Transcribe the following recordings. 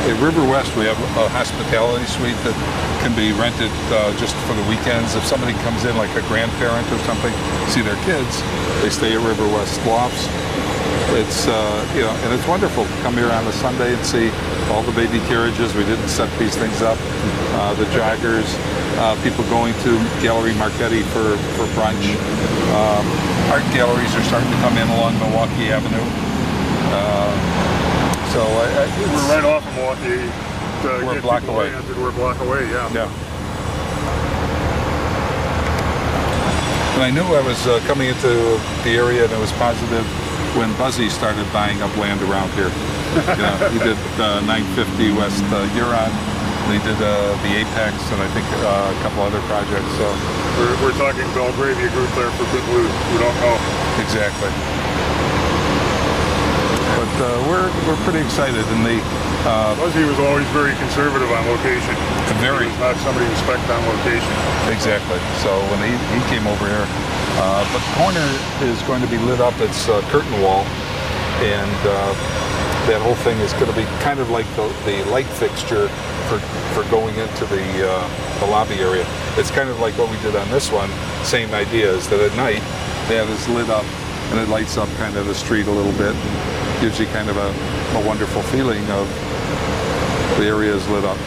At River West, we have a hospitality suite that can be rented just for the weekends. If somebody comes in, like a grandparent or something, see their kids, they stay at River West Lofts. It's and it's wonderful to come here on a Sunday and see all the baby carriages. We didn't set these things up. The joggers, people going to Gallery Marchetti for brunch. Art galleries are starting to come in along Milwaukee Avenue. We're right off of Milwaukee. We're a block away. We're a block away, yeah. And I knew I was coming into the area, and it was positive when Buzzy started buying up land around here. He did 950 West Huron. He did the Apex, and I think a couple other projects. So we're talking Belgravia group there for people who don't know. Exactly. But we're pretty excited, and Buzzy was always very conservative on location. Very. He was not somebody who spec'd on location. Exactly. So when he came over here, the corner is going to be lit up. It's a curtain wall, and that whole thing is going to be kind of like the light fixture for going into the lobby area. It's kind of like what we did on this one. Same idea is that at night that is lit up, and it lights up kind of the street a little bit. Gives you kind of a wonderful feeling of the area is lit up.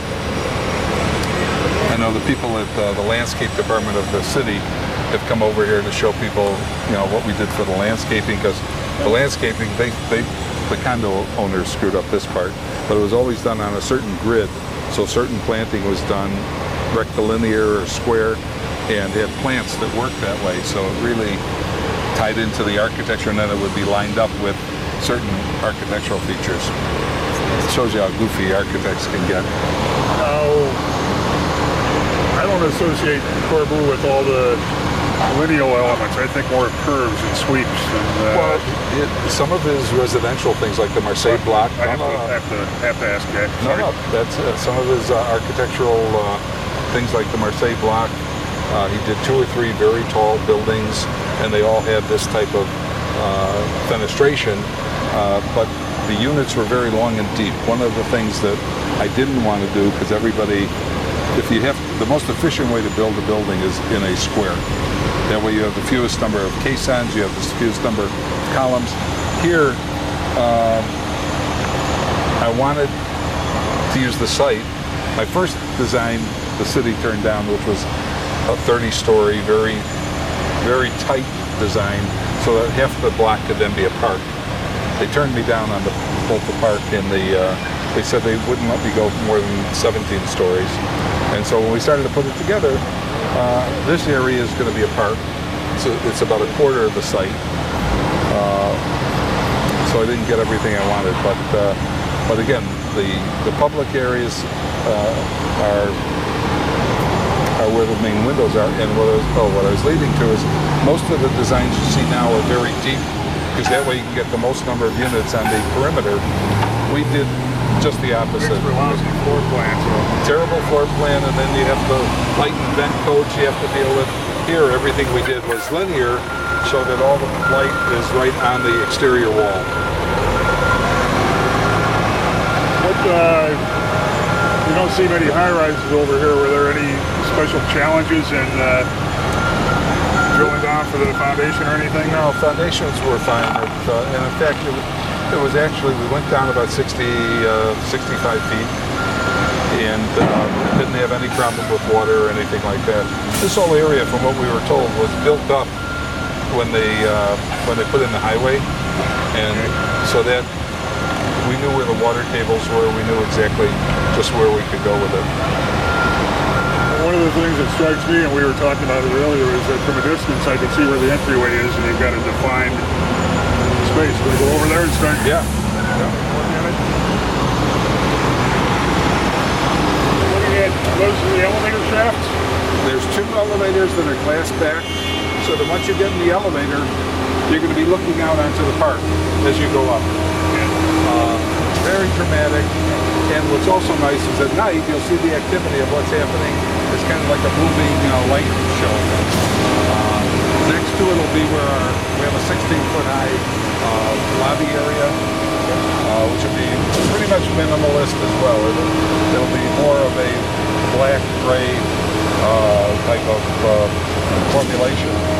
I know the people at the landscape department of the city have come over here to show people, what we did for the landscaping, because the landscaping, the condo owners screwed up this part, but it was always done on a certain grid, so certain planting was done rectilinear or square, and had plants that worked that way, so it really tied into the architecture, and then it would be lined up with certain architectural features. It shows you how goofy architects can get. I don't associate Corbu with all the lineal elements. I think more curves and sweeps. Some of his residential things, like the Marseille block. I have to ask Jack. No, that's some of his architectural things, like the Marseille block. He did 2 or 3 very tall buildings, and they all had this type of fenestration. But the units were very long and deep. One of the things that I didn't want to do, because everybody, the most efficient way to build a building is in a square. That way you have the fewest number of caissons, you have the fewest number of columns. Here, I wanted to use the site. My first design, the city turned down, which was a 30-story, very, very tight design, so that half the block could then be a park. They turned me down on both the park and they said they wouldn't let me go more than 17 stories. And so when we started to put it together, this area is going to be a park. So it's about a quarter of the site. So I didn't get everything I wanted, but again, the public areas are where the main windows are. And what I was leading to is most of the designs you see now are very deep, because that way you can get the most number of units on the perimeter. We did just the opposite. Extra lousy floor plan. Terrible floor plan, and then you have the light and vent codes you have to deal with. Here, everything we did was linear, so that all the light is right on the exterior wall. You don't see many high-rises over here. Were there any special challenges in drilling down for the foundation or anything? No, foundations were fine. And in fact, it was actually, we went down about 65 feet and didn't have any problem with water or anything like that. This whole area, from what we were told, was built up when they put in the highway, and so that we knew where the water tables were. We knew exactly just where we could go with it. One of the things that strikes me, and we were talking about it earlier, is that from a distance I can see where the entryway is, and you've got a defined space. Can we go over there and start? Yeah. Looking at those are the elevator shafts? There's 2 elevators that are glass back, so that once you get in the elevator, you're going to be looking out onto the park as you go up. Very dramatic, and what's also nice is at night you'll see the activity of what's happening. It's kind of like a moving light show. Next to it will be where we have a 16-foot high lobby area, which will be pretty much minimalist as well. It'll be more of a black gray type of formulation.